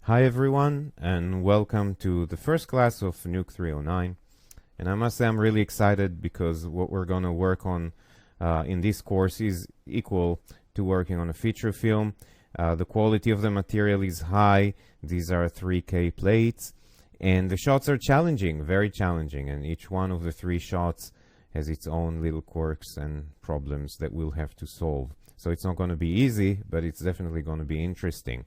Hi everyone, and welcome to the first class of nuk309. And I must say I'm really excited because what we're going to work on in this course is equal to working on a feature film. The quality of the material is high. These are 3K plates, and the shots are challenging, very challenging, and each one of the three shots has its own little quirks and problems that we'll have to solve. So it's not going to be easy, but it's definitely going to be interesting.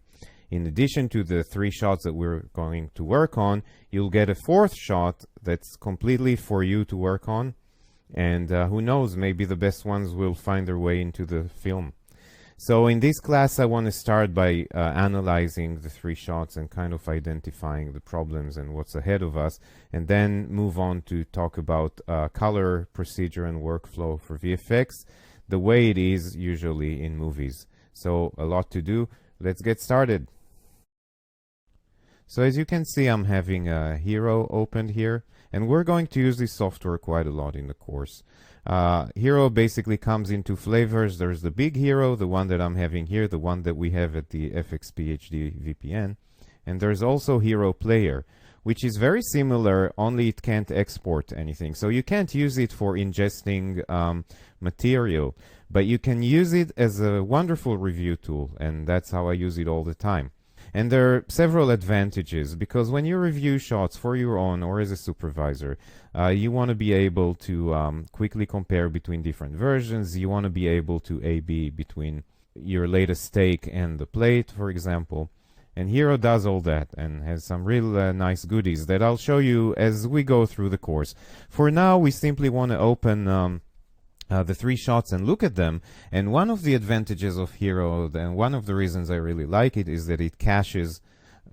In addition to the three shots that we're going to work on, you'll get a fourth shot that's completely for you to work on. And who knows, maybe the best ones will find their way into the film. So in this class, I want to start by analyzing the three shots and kind of identifying the problems and what's ahead of us, and then move on to talk about color procedure and workflow for VFX, the way it is usually in movies. So a lot to do. Let's get started. So as you can see, I'm having a Hero opened here, and we're going to use this software quite a lot in the course. Hero basically comes in two flavors. There's the big Hero, the one that I'm having here, the one that we have at the FXPHD VPN. And there's also Hero Player, which is very similar, only it can't export anything. So you can't use it for ingesting material, but you can use it as a wonderful review tool, and that's how I use it all the time. And there are several advantages, because when you review shots for your own or as a supervisor, you want to be able to quickly compare between different versions. You want to be able to A/B between your latest take and the plate, for example. And Hero does all that and has some real nice goodies that I'll show you as we go through the course. For now, we simply want to open the three shots and look at them. And one of the advantages of Hero, and one of the reasons I really like it, is that it caches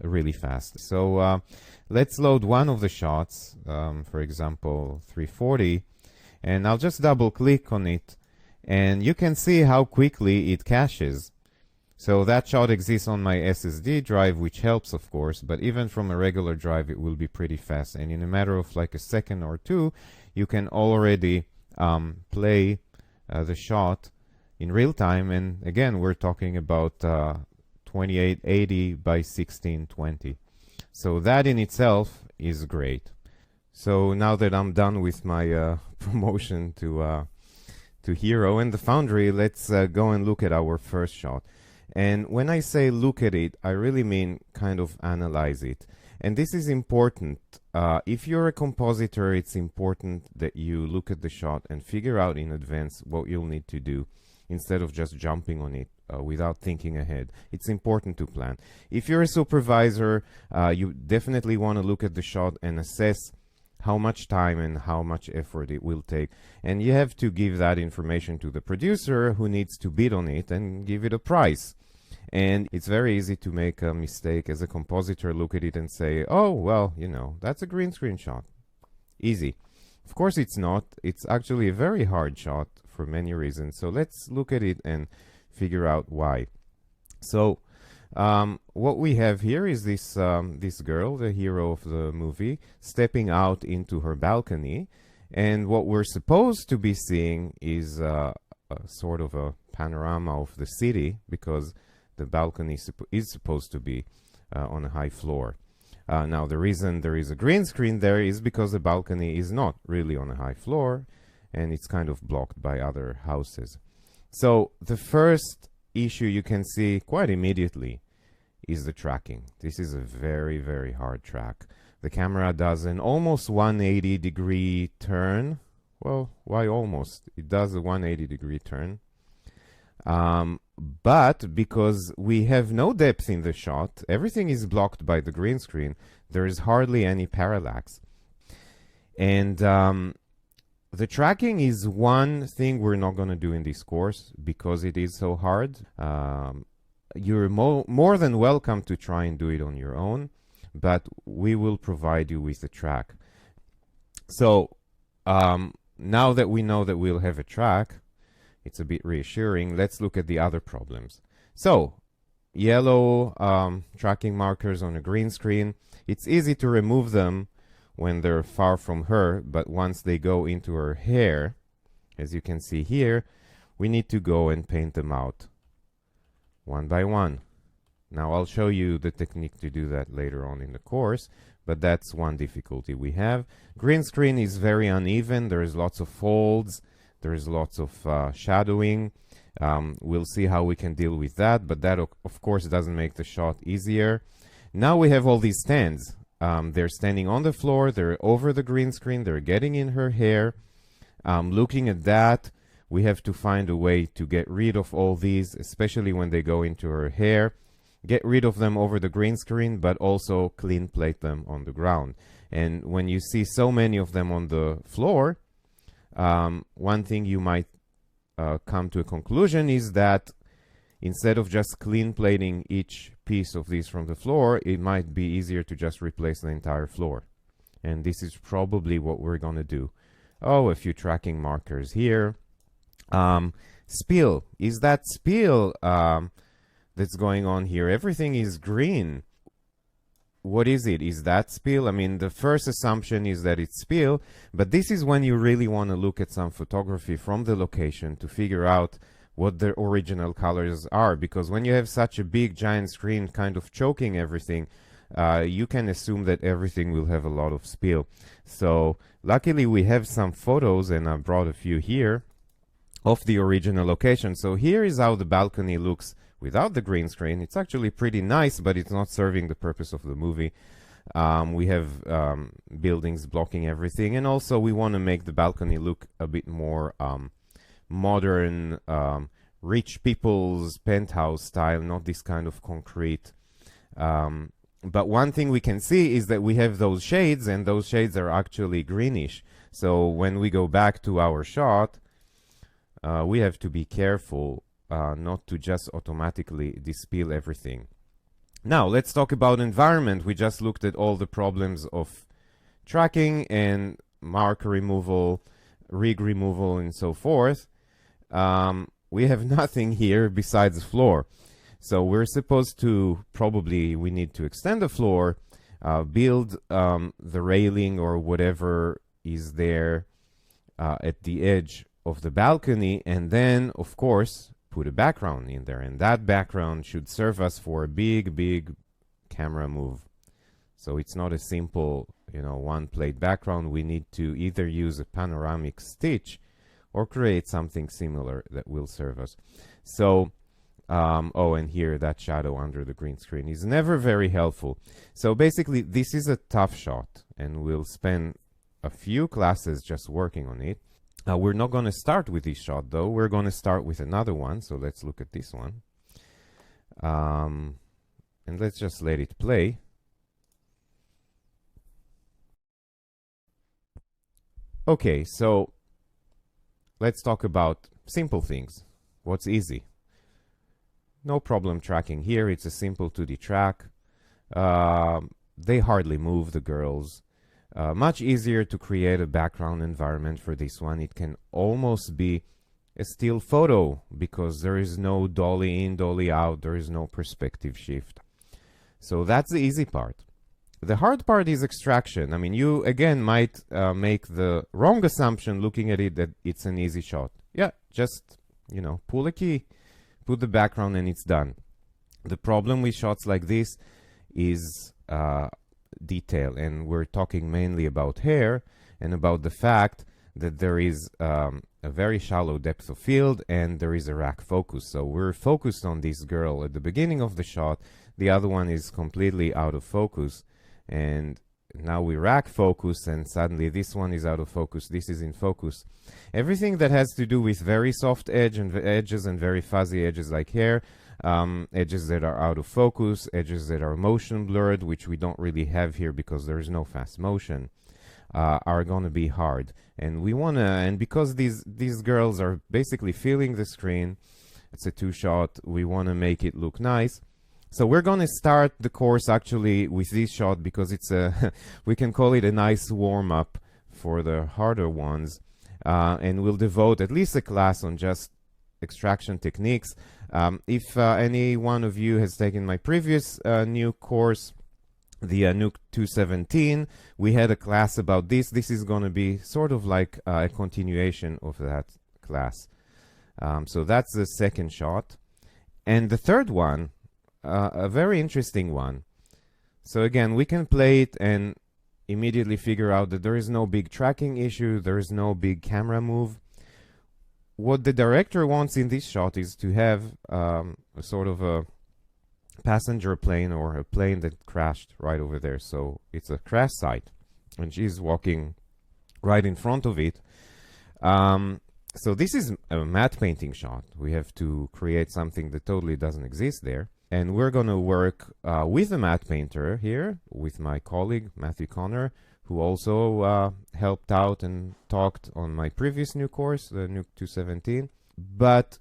really fast. So let's load one of the shots, for example 340, and I'll just double click on it, and you can see how quickly it caches. So that shot exists on my SSD drive, which helps, of course, but even from a regular drive it will be pretty fast, and in a matter of like a second or two you can already play the shot in real time. And again, we're talking about 2880 by 1620. So that in itself is great. So now that I'm done with my promotion to Hero and the Foundry, let's go and look at our first shot. And when I say look at it, I really mean kind of analyze it. And this is important. If you're a compositor, it's important that you look at the shot and figure out in advance what you'll need to do instead of just jumping on it without thinking ahead. It's important to plan. If you're a supervisor, you definitely want to look at the shot and assess how much time and how much effort it will take. And you have to give that information to the producer, who needs to bid on it and give it a price. And it's very easy to make a mistake as a compositor, look at it and say, oh, well, you know, that's a green screen shot. Easy. Of course it's not. It's actually a very hard shot for many reasons. So let's look at it and figure out why. So what we have here is this, this girl, the hero of the movie, stepping out into her balcony. And what we're supposed to be seeing is a sort of a panorama of the city, because the balcony is supposed to be on a high floor. Now, the reason there is a green screen there is because the balcony is not really on a high floor, and it's kind of blocked by other houses. So the first issue you can see quite immediately is the tracking. This is a very, very hard track. The camera does an almost 180-degree turn. Well, why almost? It does a 180-degree turn. But because we have no depth in the shot, everything is blocked by the green screen, there is hardly any parallax. And the tracking is one thing we're not going to do in this course because it is so hard. You're more than welcome to try and do it on your own, but we will provide you with a track. So now that we know that we'll have a track, it's a bit reassuring. Let's look at the other problems. So, yellow tracking markers on a green screen. It's easy to remove them when they're far from her, but once they go into her hair, as you can see here, we need to go and paint them out one by one. Now I'll show you the technique to do that later on in the course, but that's one difficulty we have. Green screen is very uneven. There's lots of folds. There's lots of shadowing. We'll see how we can deal with that, but that of course doesn't make the shot easier. Now we have all these stands. They're standing on the floor, they're over the green screen, they're getting in her hair. Looking at that, we have to find a way to get rid of all these, especially when they go into her hair. Get rid of them over the green screen, but also clean plate them on the ground. And when you see so many of them on the floor, one thing you might come to a conclusion is that instead of just clean plating each piece of these from the floor, it might be easier to just replace the entire floor. And this is probably what we're going to do. Oh, a few tracking markers here. Spill. Is that spill that's going on here? Everything is green. What is it? Is that spill? I mean, the first assumption is that it's spill, but this is when you really want to look at some photography from the location to figure out what the original colors are, because when you have such a big giant screen kind of choking everything, you can assume that everything will have a lot of spill. So luckily we have some photos, and I brought a few here of the original location. So here is how the balcony looks without the green screen. It's actually pretty nice, but it's not serving the purpose of the movie. We have buildings blocking everything, and also we want to make the balcony look a bit more modern, rich people's penthouse style, not this kind of concrete. But one thing we can see is that we have those shades, and those shades are actually greenish. So when we go back to our shot, we have to be careful not to just automatically dispel everything. Now let's talk about environment. We just looked at all the problems of tracking and marker removal, rig removal, and so forth. We have nothing here besides the floor. So we're supposed to, probably we need to extend the floor, build the railing or whatever is there at the edge of the balcony, and then of course put a background in there, and that background should serve us for a big camera move. So it's not a simple, one plate background. We need to either use a panoramic stitch or create something similar that will serve us. So oh, and here that shadow under the green screen is never very helpful. So basically this is a tough shot, and we'll spend a few classes just working on it. We're not going to start with this shot though. We're going to start with another one. So let's look at this one. And let's just let it play. Okay, so let's talk about simple things. What's easy? No problem tracking here. It's a simple 2D track. They hardly move, the girls. Much easier to create a background environment for this one. It can almost be a still photo because there is no dolly in, dolly out. There is no perspective shift. So that's the easy part. The hard part is extraction. I mean, you again might make the wrong assumption looking at it that it's an easy shot. Yeah, just, pull a key, put the background, and it's done. The problem with shots like this is detail, and we're talking mainly about hair and about the fact that there is a very shallow depth of field and there is a rack focus. So we're focused on this girl at the beginning of the shot. The other one is completely out of focus, and now we rack focus, and suddenly this one is out of focus, this is in focus. Everything that has to do with very soft edges and very fuzzy edges like hair, edges that are out of focus, edges that are motion blurred, which we don't really have here because there is no fast motion, are going to be hard. And we want to, and because these girls are basically filling the screen, it's a 2-shot, we want to make it look nice. So we're going to start the course actually with this shot because it's a we can call it a nice warm-up for the harder ones, and we'll devote at least a class on just extraction techniques. If any one of you has taken my previous new course, the nuk309, we had a class about this. This is going to be sort of like a continuation of that class. So that's the second shot. And the third one, a very interesting one. So again, we can play it and immediately figure out that there is no big tracking issue, there is no big camera move. What the director wants in this shot is to have a sort of a passenger plane or a plane that crashed right over there. So it's a crash site and she's walking right in front of it. So this is a matte painting shot. We have to create something that totally doesn't exist there. And we're going to work with a matte painter here, with my colleague, Matthew Connor, who also helped out and talked on my previous new course, the nuk309. But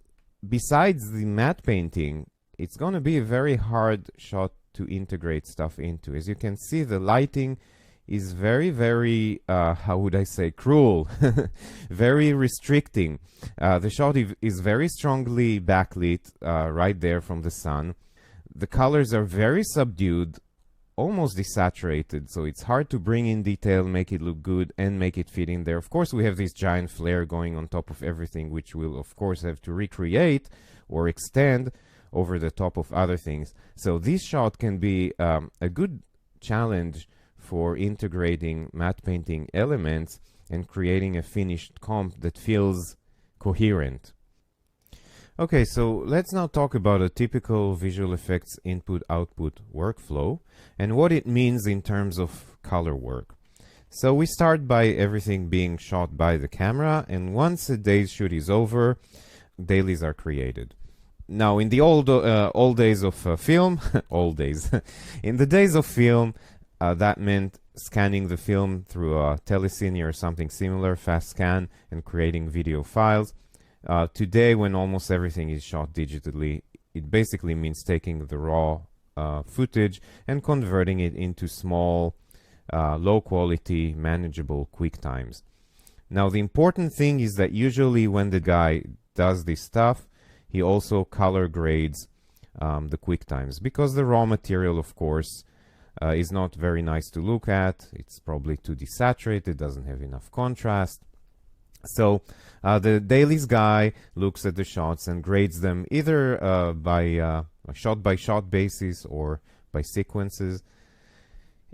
besides the matte painting, it's going to be a very hard shot to integrate stuff into. As you can see, the lighting is very, very, how would I say, cruel, very restricting. The shot is very strongly backlit right there from the sun. The colors are very subdued, almost desaturated, so it's hard to bring in detail, make it look good, and make it fit in there. Of course, we have this giant flare going on top of everything, which we'll, of course, have to recreate or extend over the top of other things. So this shot can be a good challenge for integrating matte painting elements and creating a finished comp that feels coherent. Okay, so let's now talk about a typical visual effects input-output workflow and what it means in terms of color work. So we start by everything being shot by the camera, and once a day's shoot is over, dailies are created. Now, in the old days of film, old days, in the days of film, that meant scanning the film through a telecine or something similar, fast scan, and creating video files. Today, when almost everything is shot digitally, it basically means taking the raw footage and converting it into small, low-quality, manageable QuickTimes. Now, the important thing is that usually when the guy does this stuff, he also color grades the QuickTimes, because the raw material, of course, is not very nice to look at. It's probably too desaturated, doesn't have enough contrast. So the dailies guy looks at the shots and grades them either by a shot-by-shot basis or by sequences.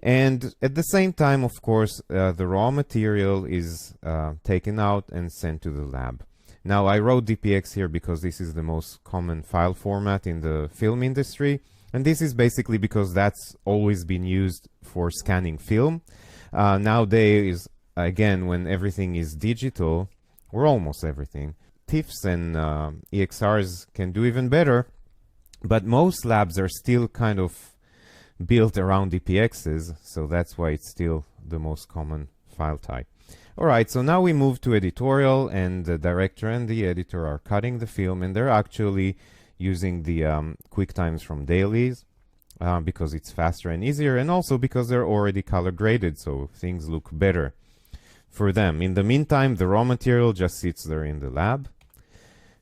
And at the same time, of course, the raw material is taken out and sent to the lab. Now, I wrote DPX here because this is the most common file format in the film industry. And this is basically because that's always been used for scanning film. Nowadays, again, when everything is digital, or almost everything, TIFFs and EXRs can do even better, but most labs are still kind of built around DPXs, so that's why it's still the most common file type. Alright, so now we move to editorial, and the director and the editor are cutting the film, and they're actually using the QuickTimes from dailies because it's faster and easier, and also because they're already color graded, so things look better for them. In the meantime, the raw material just sits there in the lab.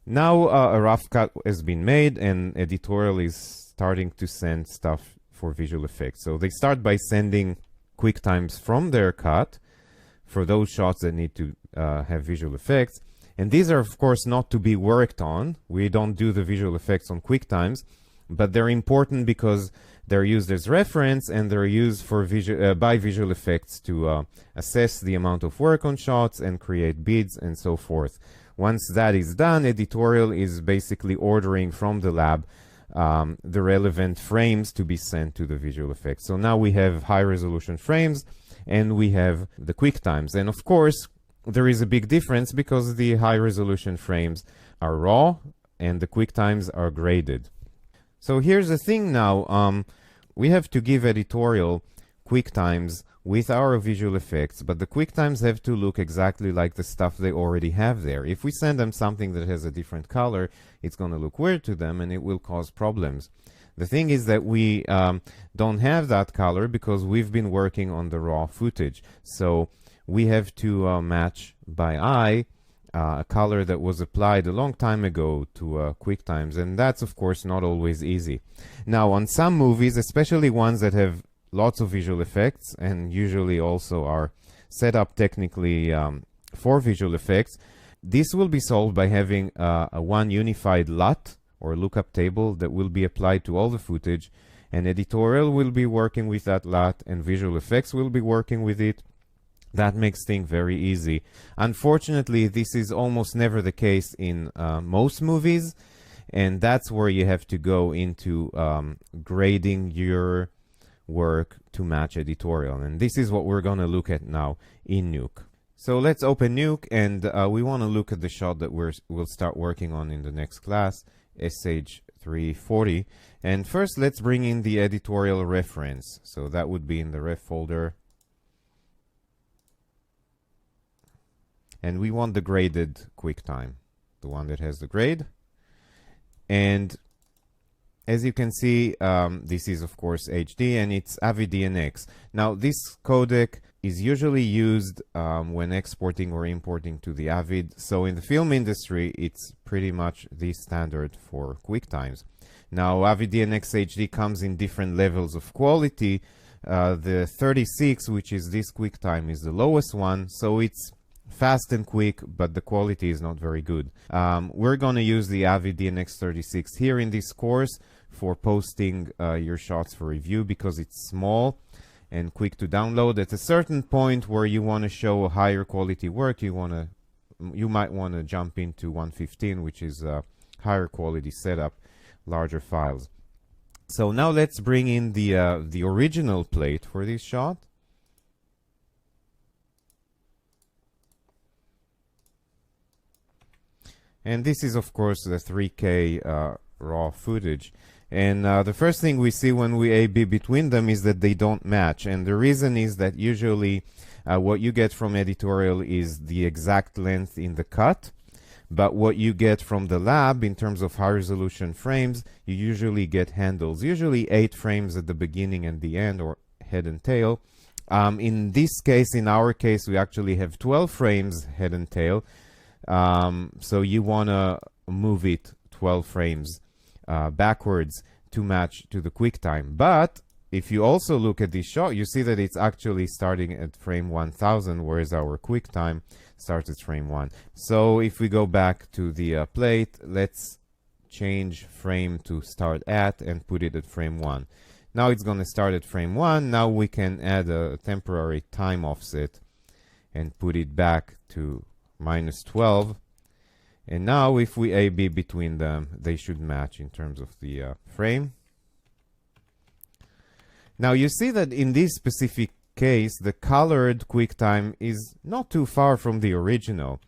Now a rough cut has been made, and editorial is starting to send stuff for visual effects. So they start by sending QuickTimes from their cut for those shots that need to have visual effects. And these are, of course, not to be worked on. We don't do the visual effects on QuickTimes, but they're important because they're used as reference, and they're used for by visual effects to assess the amount of work on shots and create bids and so forth. Once that is done, editorial is basically ordering from the lab the relevant frames to be sent to the visual effects. So now we have high resolution frames and we have the QuickTimes. And of course, there is a big difference because the high resolution frames are raw and the QuickTimes are graded. So here's the thing now, we have to give editorial QuickTimes with our visual effects, but the QuickTimes have to look exactly like the stuff they already have there. If we send them something that has a different color, it's going to look weird to them and it will cause problems. The thing is that we don't have that color because we've been working on the raw footage. So we have to match by eye a color that was applied a long time ago to QuickTimes, and that's of course not always easy. Now on some movies, especially ones that have lots of visual effects and usually also are set up technically for visual effects, this will be solved by having a one unified LUT or lookup table that will be applied to all the footage, and editorial will be working with that lot, and visual effects will be working with it. That makes things very easy. Unfortunately, this is almost never the case in most movies, and that's where you have to go into grading your work to match editorial. And this is what we're going to look at now in Nuke. So let's open Nuke, and we want to look at the shot that we'll start working on in the next class, SH340. And first, let's bring in the editorial reference. So that would be in the ref folder. And we want the graded QuickTime, the one that has the grade. And as you can see, this is of course HD, and it's AVI-DNX. Now this codec is usually used when exporting or importing to the Avid. So in the film industry, it's pretty much the standard for QuickTimes. Now AVI-DNX HD comes in different levels of quality. The 36, which is this QuickTime, is the lowest one, so it's fast and quick, but the quality is not very good. We're going to use the AVI-DNX 36 here in this course for posting your shots for review, because it's small and quick to download. At a certain point where you want to show a higher quality work, you might want to jump into 115, which is a higher quality setup, larger files. So now let's bring in the original plate for this shot. And this is of course the 3K raw footage. And the first thing we see when we A/B between them is that they don't match. And the reason is that usually what you get from editorial is the exact length in the cut. But what you get from the lab in terms of high resolution frames, you usually get handles, usually 8 frames at the beginning and the end, or head and tail. In this case, in our case, we actually have 12 frames head and tail. So you want to move it 12 frames backwards to match to the QuickTime. But if you also look at this shot, you see that it's actually starting at frame 1000, whereas our QuickTime starts at frame 1. So if we go back to the plate, let's change frame to start at and put it at frame 1. Now it's going to start at frame 1. Now we can add a temporary time offset and put it back to -12. And now if we A/B between them, they should match in terms of the frame. Now you see that in this specific case, the colored QuickTime is not too far from the original.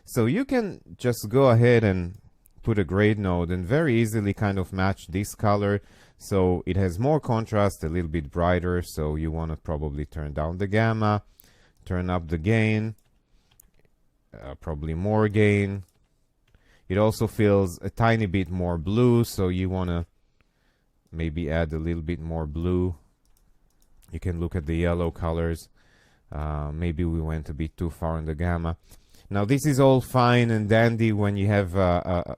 So you can just go ahead and put a grade node and very easily kind of match this color. So it has more contrast, a little bit brighter. So you want to probably turn down the gamma, turn up the gain, probably more gain. It also feels a tiny bit more blue, so you want to maybe add a little bit more blue. You can look at the yellow colors. Maybe we went a bit too far in the gamma. Now this is all fine and dandy when you have a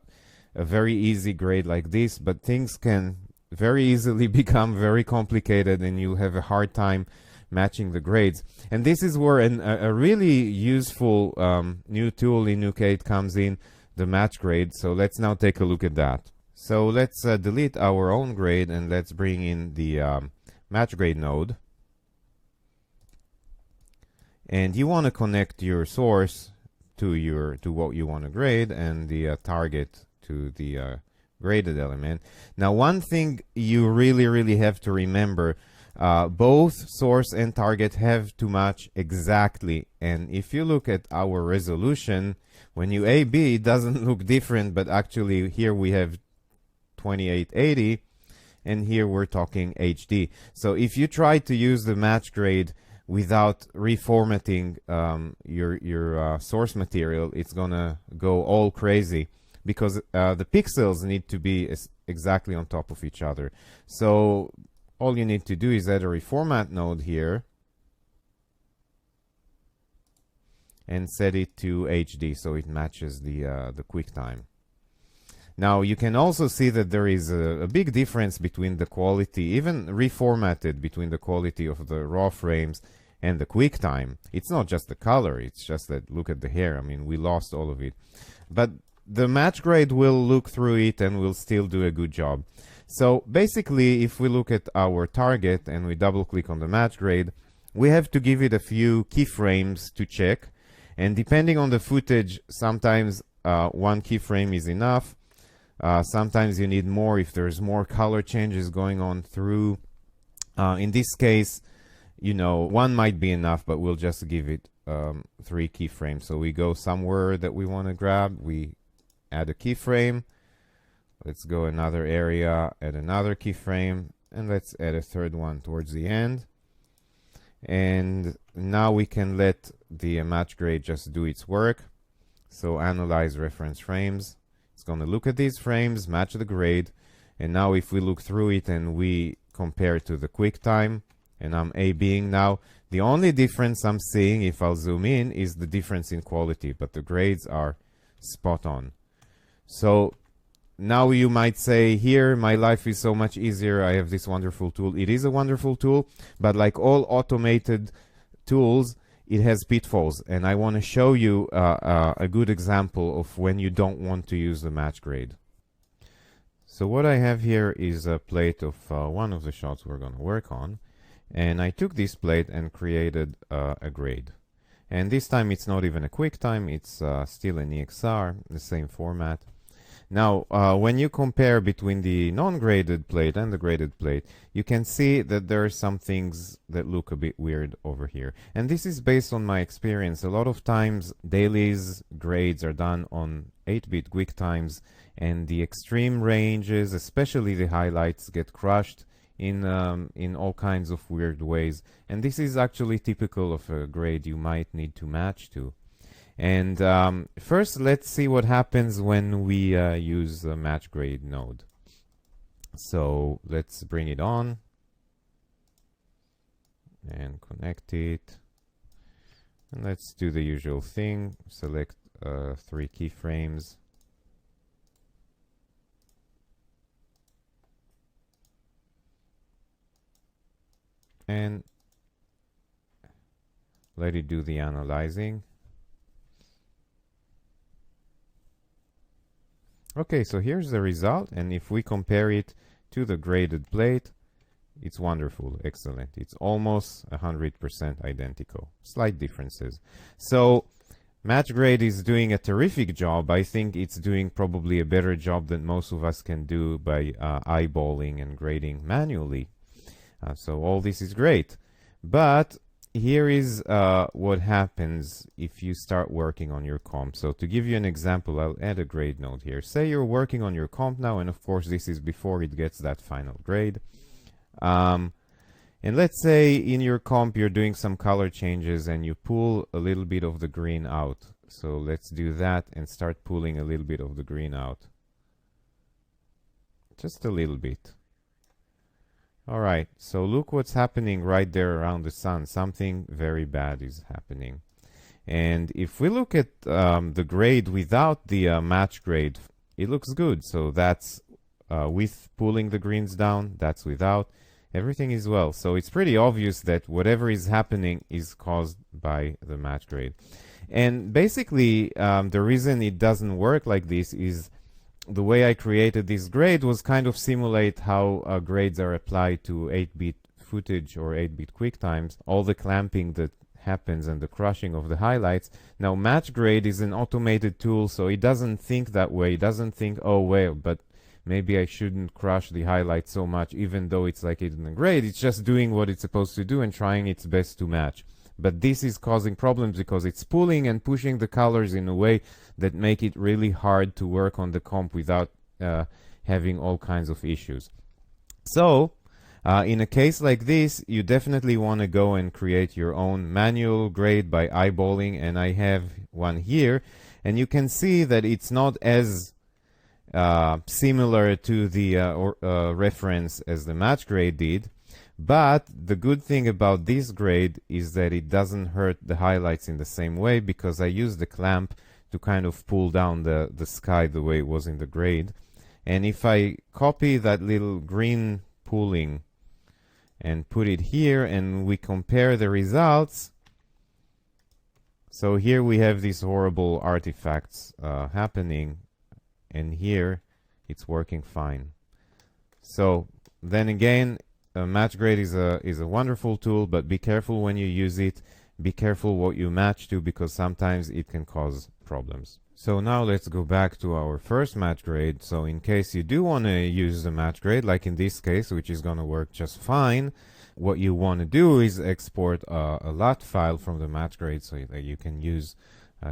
very easy grade like this, but things can very easily become very complicated and you'll have a hard time matching the grades. And this is where a really useful new tool in Nuke 8 comes in, the match grade. So let's now take a look at that. So let's delete our own grade and let's bring in the match grade node. And you want to connect your source to what you want to grade, and the target to the graded element. Now one thing you really have to remember, both source and target have to match exactly. And if you look at our resolution, when you A/B, it doesn't look different, but actually here we have 2880 and here we're talking HD. So if you try to use the match grade without reformatting your source material, it's gonna go all crazy, because the pixels need to be exactly on top of each other. So all you need to do is add a reformat node here and set it to HD so it matches the QuickTime. Now you can also see that there is a big difference between the quality, even reformatted, between the quality of the raw frames and the QuickTime. It's not just the color, it's just that look at the hair. I mean, we lost all of it. But the match grade will look through it and will still do a good job. So basically, if we look at our target and we double click on the match grade, we have to give it a few keyframes to check. And depending on the footage, sometimes one keyframe is enough. Sometimes you need more if there's more color changes going on through. In this case, you know, one might be enough, but we'll just give it 3 keyframes. So we go somewhere that we want to grab, we add a keyframe. Let's go another area, add another keyframe, and let's add a third one towards the end. And now we can let the match grade just do its work. So analyze reference frames. It's going to look at these frames, match the grade, and now if we look through it and we compare to the QuickTime, and I'm A-Bing now, the only difference I'm seeing, if I'll zoom in, is the difference in quality, but the grades are spot on. So now you might say, here, my life is so much easier, I have this wonderful tool. It is a wonderful tool, but like all automated tools, it has pitfalls, and I want to show you a good example of when you don't want to use the match grade. So what I have here is a plate of one of the shots we're going to work on, and I took this plate and created a grade. And this time it's not even a QuickTime, it's still an EXR, the same format. Now, when you compare between the non-graded plate and the graded plate, you can see that there are some things that look a bit weird over here. And this is based on my experience. A lot of times, dailies grades are done on 8-bit QuickTimes, and the extreme ranges, especially the highlights, get crushed in all kinds of weird ways. And this is actually typical of a grade you might need to match to. And first, let's see what happens when we use the match grade node. So let's bring it on and connect it. And let's do the usual thing. Select 3 keyframes. And let it do the analyzing. Okay, so here's the result, and if we compare it to the graded plate, it's wonderful, excellent. It's almost 100% identical. Slight differences. So match grade is doing a terrific job. I think it's doing probably a better job than most of us can do by eyeballing and grading manually. So all this is great. But here is what happens if you start working on your comp. So to give you an example, I'll add a grade node here. Say you're working on your comp now, and of course this is before it gets that final grade. And let's say in your comp you're doing some color changes and you pull a little bit of the green out. So let's do that and start pulling a little bit of the green out. Just a little bit. All right, so look what's happening right there around the sun. Something very bad is happening. And if we look at the grade without the match grade, it looks good. So that's with pulling the greens down, that's without. Everything is well. So it's pretty obvious that whatever is happening is caused by the match grade. And basically, the reason it doesn't work like this is the way I created this grade was kind of simulate how grades are applied to 8-bit footage or 8-bit QuickTimes, all the clamping that happens and the crushing of the highlights. Now, match grade is an automated tool, so it doesn't think that way. It doesn't think, oh, well, but maybe I shouldn't crush the highlights so much, even though it's like it in the grade. It's just doing what it's supposed to do and trying its best to match. But this is causing problems because it's pulling and pushing the colors in a way that make it really hard to work on the comp without having all kinds of issues. So, in a case like this, you definitely want to go and create your own manual grade by eyeballing, and I have one here. And you can see that it's not as similar to the reference as the match grade did. But the good thing about this grade is that it doesn't hurt the highlights in the same way, because I used the clamp to kind of pull down the sky the way it was in the grade. And if I copy that little green pulling and put it here and we compare the results, so here we have these horrible artifacts happening. and here it's working fine. So then again, match grade is a wonderful tool, but be careful when you use it. Be careful what you match to, because sometimes it can cause problems. So now let's go back to our first match grade. So in case you do want to use the match grade, like in this case, which is going to work just fine, what you want to do is export a LUT file from the match grade so that you can use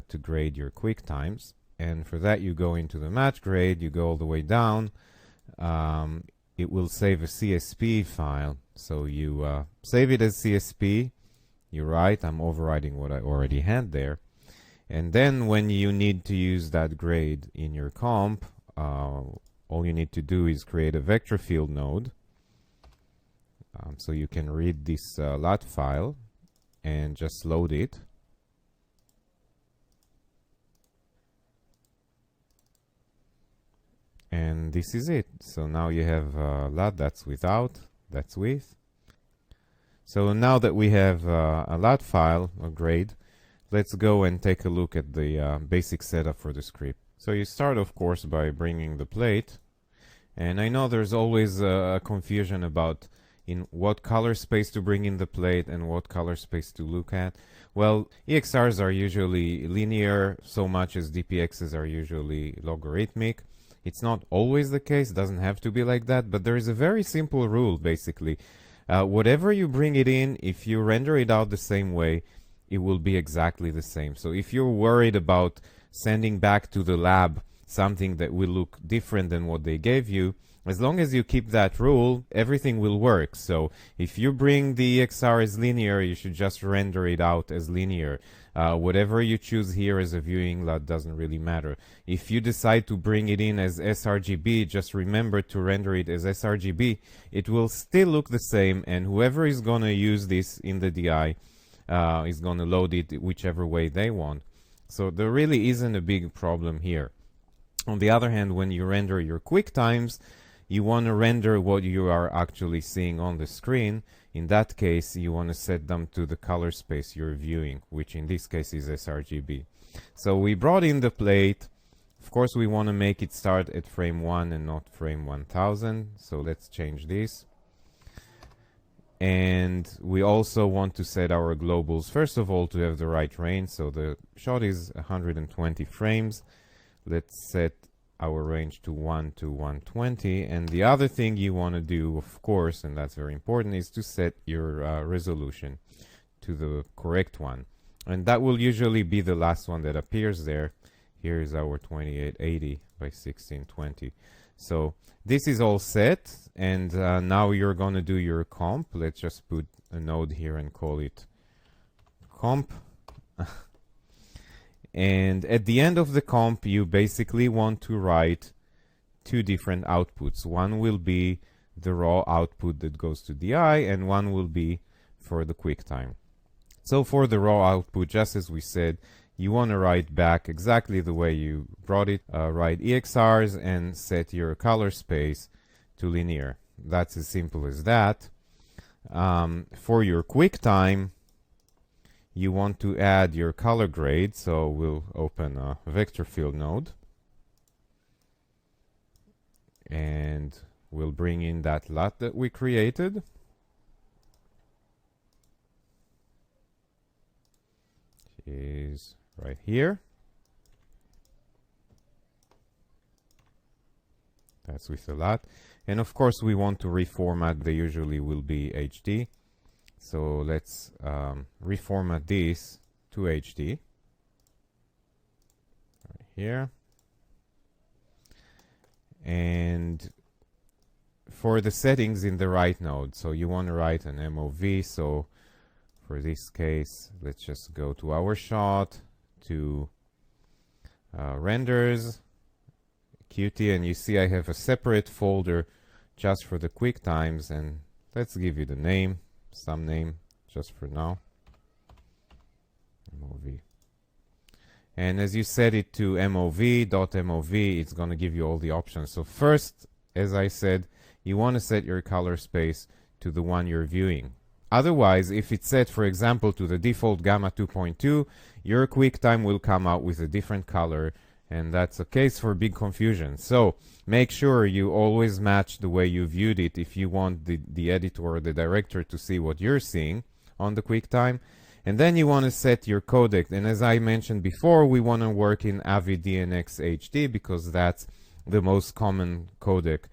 to grade your quick times. And for that, you go into the match grade, you go all the way down. It will save a CSP file. So you save it as CSP. You write, I'm overriding what I already had there. And then when you need to use that grade in your comp, all you need to do is create a vector field node. So you can read this LUT file and just load it. And this is it. So now you have LUT, that's without, that's with. So now that we have a LUT file, a grade, let's go and take a look at the basic setup for the script. So you start, of course, by bringing the plate. And I know there's always a confusion about in what color space to bring in the plate and what color space to look at. Well, EXRs are usually linear, so much as DPXs are usually logarithmic. It's not always the case, doesn't have to be like that, but there is a very simple rule, basically. Whatever you bring it in, if you render it out the same way, it will be exactly the same. So if you're worried about sending back to the lab something that will look different than what they gave you, as long as you keep that rule, everything will work. So if you bring the EXR as linear, you should just render it out as linear. Whatever you choose here as a viewing LUT doesn't really matter. If you decide to bring it in as sRGB, just remember to render it as sRGB. It will still look the same, and whoever is going to use this in the DI is going to load it whichever way they want. So there really isn't a big problem here. On the other hand, when you render your quick times, you want to render what you are actually seeing on the screen. In that case, you want to set them to the color space you're viewing, which in this case is sRGB. So we brought in the plate. Of course, we want to make it start at frame 1 and not frame 1000. So let's change this. And we also want to set our globals, first of all, to have the right range. So the shot is 120 frames. Let's set our range to 1 to 120. And the other thing you want to do, of course, and that's very important, is to set your resolution to the correct one. And that will usually be the last one that appears there. Here is our 2880 by 1620. So this is all set, and now you're going to do your comp. Let's just put a node here and call it comp. And at the end of the comp, you basically want to write two different outputs. One will be the raw output that goes to DI, and one will be for the QuickTime. So for the raw output, just as we said, you want to write back exactly the way you brought it. Write EXRs and set your color space to linear. That's as simple as that. For your QuickTime, you want to add your color grade, so we'll open a vector field node. And we'll bring in that LUT that we created. Is right here. That's with the LUT. And of course, we want to reformat. They usually will be HD. So let's reformat this to HD. Right here. And for the settings in the right node, so you want to write an MOV. So for this case, let's just go to our shot, to renders, Qt, and you see I have a separate folder just for the quick times, and let's give you the name, some name, just for now, MOV. And as you set it to MOV.MOV, it's going to give you all the options. So first, as I said, you want to set your color space to the one you're viewing. Otherwise, if it's set, for example, to the default gamma 2.2, your QuickTime will come out with a different color, And that's a case for big confusion. So make sure you always match the way you viewed it if you want the editor or the director to see what you're seeing on the QuickTime. And then you want to set your codec. And as I mentioned before, we want to work in Avid DNX HD because that's the most common codec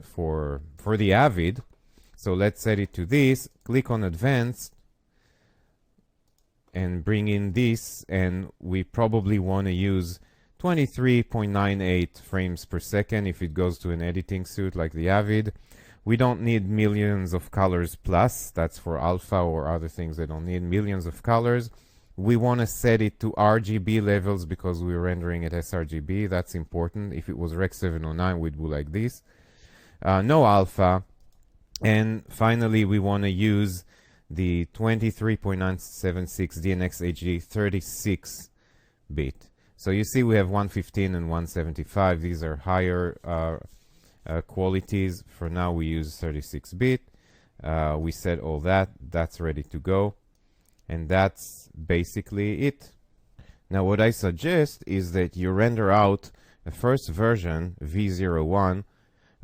for the Avid. So let's set it to this. Click on Advanced and bring in this, and we probably want to use 23.98 frames per second if it goes to an editing suite like the Avid. We don't need millions of colors plus. That's for alpha or other things that don't need millions of colors. We want to set it to RGB levels because we're rendering at sRGB. That's important. If it was Rec 709, we'd do like this. No alpha. And finally, we want to use the 23.976 DNX HD 36-bit. So you see we have 115 and 175. These are higher qualities. For now, we use 36-bit. We set all that. That's ready to go. And that's basically it. Now, what I suggest is that you render out the first version, V01,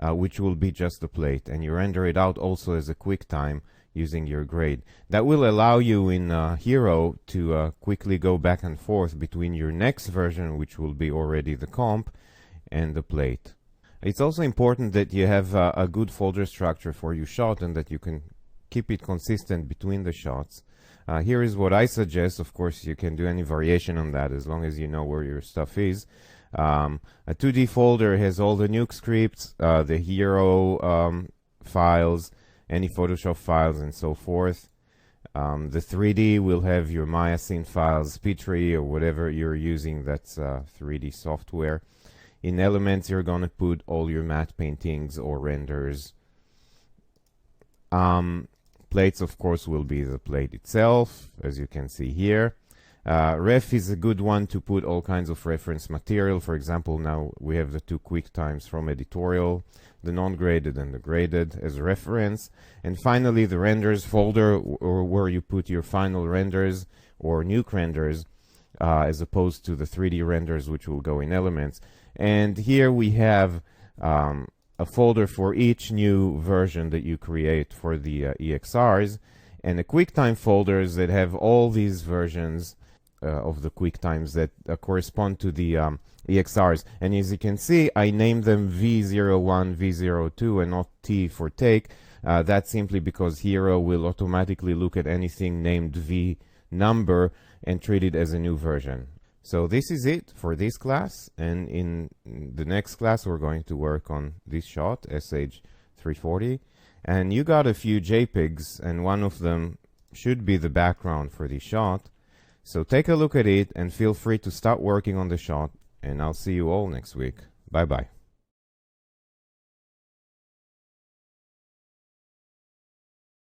which will be just the plate. And you render it out also as a QuickTime using your grade. That will allow you in Hero to quickly go back and forth between your next version, which will be already the comp, and the plate. It's also important that you have a good folder structure for your shot and that you can keep it consistent between the shots. Here is what I suggest. Of course, you can do any variation on that as long as you know where your stuff is. A 2D folder has all the nuke scripts, the Hero files, any Photoshop files, and so forth. The 3D will have your Maya scene files, P3, or whatever you're using that's 3D software. In Elements, you're going to put all your matte paintings or renders. Plates, of course, will be the plate itself, as you can see here. Ref is a good one to put all kinds of reference material. For example, now we have the two QuickTimes from editorial, the non-graded and the graded as reference. And finally, the renders folder, or where you put your final renders or nuke renders, as opposed to the 3D renders, which will go in Elements. And here we have a folder for each new version that you create for the EXRs, and the QuickTime folders that have all these versions of the QuickTimes that correspond to the EXRs. And as you can see, I named them V01, V02, and not T for take. That's simply because Hero will automatically look at anything named V number and treat it as a new version. So this is it for this class, and in the next class we're going to work on this shot, SH340, and you got a few JPEGs, and one of them should be the background for this shot. So take a look at it and feel free to start working on the shot, and I'll see you all next week. Bye bye.